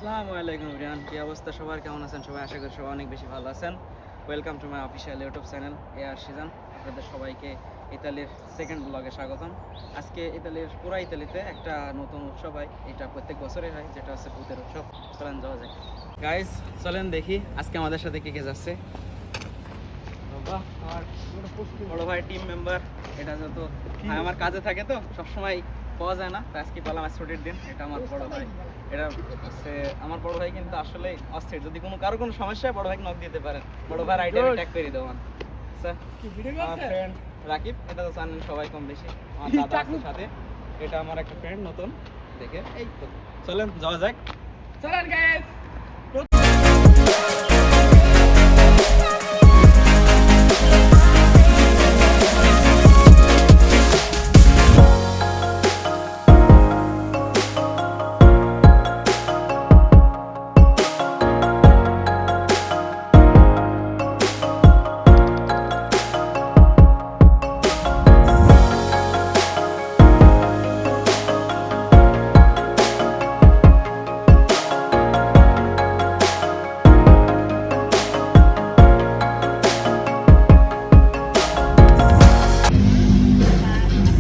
আসসালামু আলাইকুম রিয়ান, কি অবস্থা সবার? কেমন আছেন সবাই? আশা করি সবাই অনেক বেশি ভালো আছেন। Welcome to my official YouTube channel AR season. আপনাদের সবাইকে ইতালির সেকেন্ড ব্লগে স্বাগতম। আজকে পুরা ইতালিতে একটা নতুন উৎসব হয়, এটা প্রত্যেক বছরে হয়, যেটা হচ্ছে ভূতের উৎসব। চলেন যাওয়া যায় গাইজ, চলেন দেখি আজকে আমাদের সাথে কে কে যাচ্ছে। আমার বড় ভাই টিম মেম্বার, এটা যত আমার কাজে থাকে তো সবসময় পাওয়া যায় না, তো আজকে পেলাম ছুটির দিন। এটা আমার বড় ভাই, এটা হচ্ছে আমার বড় ভাই, কিন্তু আসলে অস্থির। যদি কারো কোনো সমস্যা হয় বড় ভাইকে নক দিতে পারেন, বড় ভাইয়ের আইডিয়া ট্যাগ করে দেওয়ান। আমার ফ্রেন্ড রাকিব, এটা তো জানেন সবাই কম বেশি। আমার দাদা আছে সাথে, এটা আমার একটা ফ্রেন্ড নতুন দেখে। এই তো চলেন যাওয়া যাক। চলেন গাইস।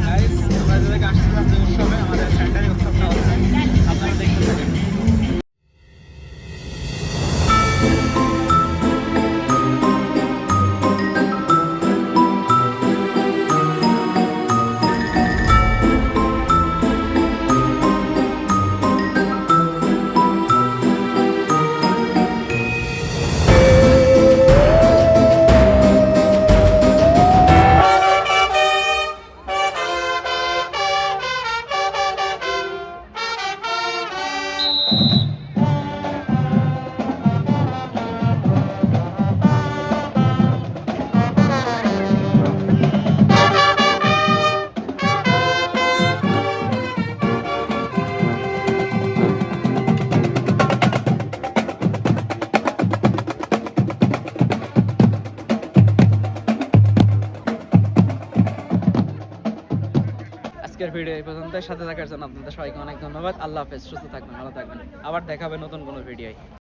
গাইস, আমরা যে জায়গায় আসছিলাম যে উৎসবে, আমাদের সেন্টারে উৎসবটা হচ্ছে, আপনারা দেখতে থাকেন। আজকের ভিডিও এই পর্যন্ত। সাথে থাকার জন্য আপনাদের সবাইকে অনেক ধন্যবাদ। আল্লাহ হাফেজ, সুস্থ থাকবেন, ভালো থাকবেন। আবার দেখা হবে নতুন কোনো ভিডিওয়।